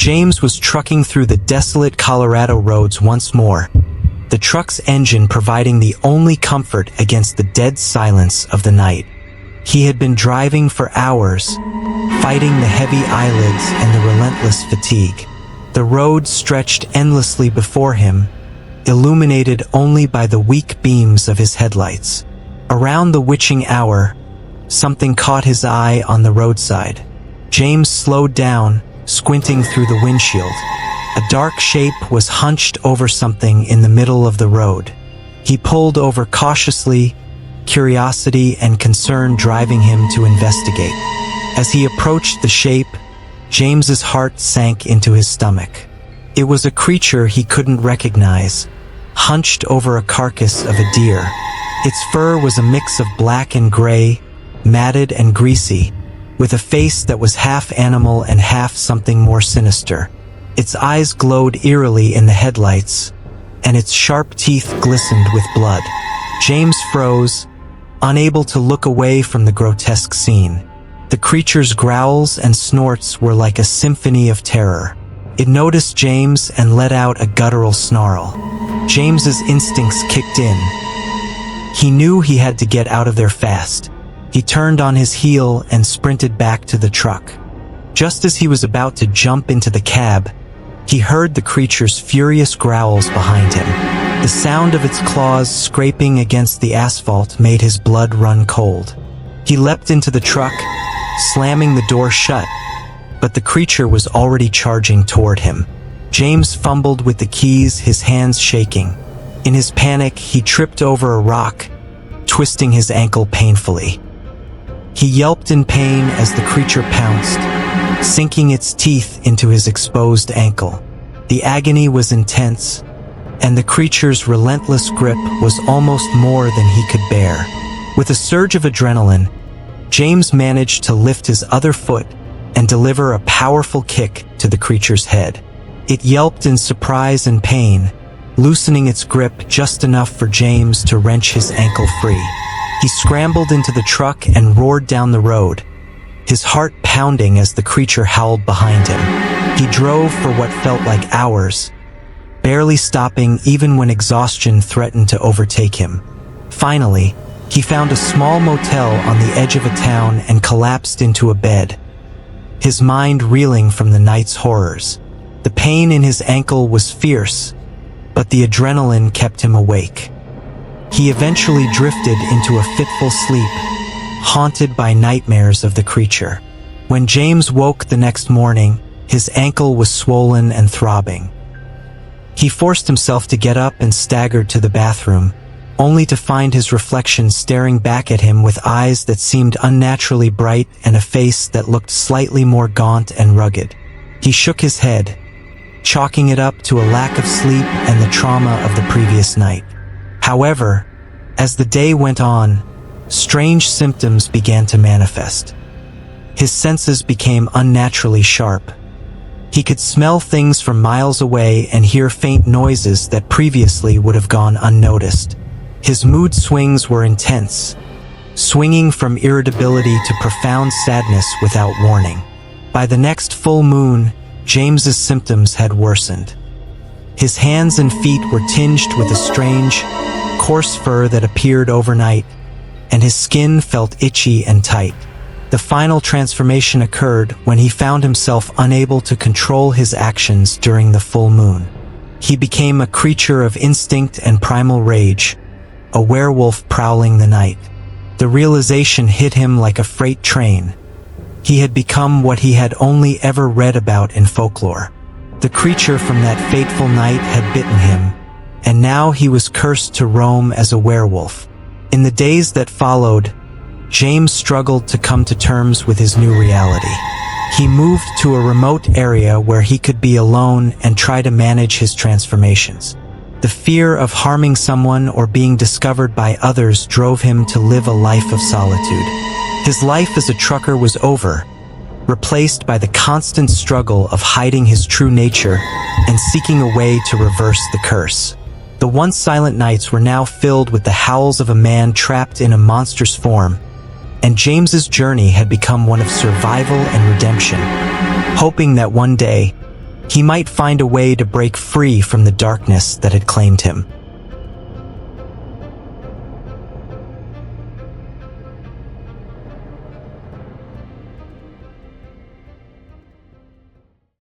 James was trucking through the desolate Colorado roads once more, the truck's engine providing the only comfort against the dead silence of the night. He had been driving for hours, fighting the heavy eyelids and the relentless fatigue. The road stretched endlessly before him, illuminated only by the weak beams of his headlights. Around the witching hour, something caught his eye on the roadside. James slowed down, squinting through the windshield. A dark shape was hunched over something in the middle of the road. He pulled over cautiously, curiosity and concern driving him to investigate. As he approached the shape, James's heart sank into his stomach. It was a creature he couldn't recognize, hunched over a carcass of a deer. Its fur was a mix of black and gray, matted and greasy, with a face that was half animal and half something more sinister. Its eyes glowed eerily in the headlights, and its sharp teeth glistened with blood. James froze, unable to look away from the grotesque scene. The creature's growls and snorts were like a symphony of terror. It noticed James and let out a guttural snarl. James's instincts kicked in. He knew he had to get out of there fast. He turned on his heel and sprinted back to the truck. Just as he was about to jump into the cab, he heard the creature's furious growls behind him. The sound of its claws scraping against the asphalt made his blood run cold. He leapt into the truck, slamming the door shut, but the creature was already charging toward him. James fumbled with the keys, his hands shaking. In his panic, he tripped over a rock, twisting his ankle painfully. He yelped in pain as the creature pounced, sinking its teeth into his exposed ankle. The agony was intense, and the creature's relentless grip was almost more than he could bear. With a surge of adrenaline, James managed to lift his other foot and deliver a powerful kick to the creature's head. It yelped in surprise and pain, loosening its grip just enough for James to wrench his ankle free. He scrambled into the truck and roared down the road, his heart pounding as the creature howled behind him. He drove for what felt like hours, barely stopping even when exhaustion threatened to overtake him. Finally, he found a small motel on the edge of a town and collapsed into a bed, his mind reeling from the night's horrors. The pain in his ankle was fierce, but the adrenaline kept him awake. He eventually drifted into a fitful sleep, haunted by nightmares of the creature. When James woke the next morning, his ankle was swollen and throbbing. He forced himself to get up and staggered to the bathroom, only to find his reflection staring back at him with eyes that seemed unnaturally bright and a face that looked slightly more gaunt and rugged. He shook his head, chalking it up to a lack of sleep and the trauma of the previous night. However, as the day went on, strange symptoms began to manifest. His senses became unnaturally sharp. He could smell things from miles away and hear faint noises that previously would have gone unnoticed. His mood swings were intense, swinging from irritability to profound sadness without warning. By the next full moon, James's symptoms had worsened. His hands and feet were tinged with a strange, coarse fur that appeared overnight, and his skin felt itchy and tight. The final transformation occurred when he found himself unable to control his actions during the full moon. He became a creature of instinct and primal rage, a werewolf prowling the night. The realization hit him like a freight train. He had become what he had only ever read about in folklore. The creature from that fateful night had bitten him, and now he was cursed to roam as a werewolf. In the days that followed, James struggled to come to terms with his new reality. He moved to a remote area where he could be alone and try to manage his transformations. The fear of harming someone or being discovered by others drove him to live a life of solitude. His life as a trucker was over, replaced by the constant struggle of hiding his true nature and seeking a way to reverse the curse. The once silent nights were now filled with the howls of a man trapped in a monster's form, and James's journey had become one of survival and redemption, hoping that one day He might find a way to break free from the darkness that had claimed him.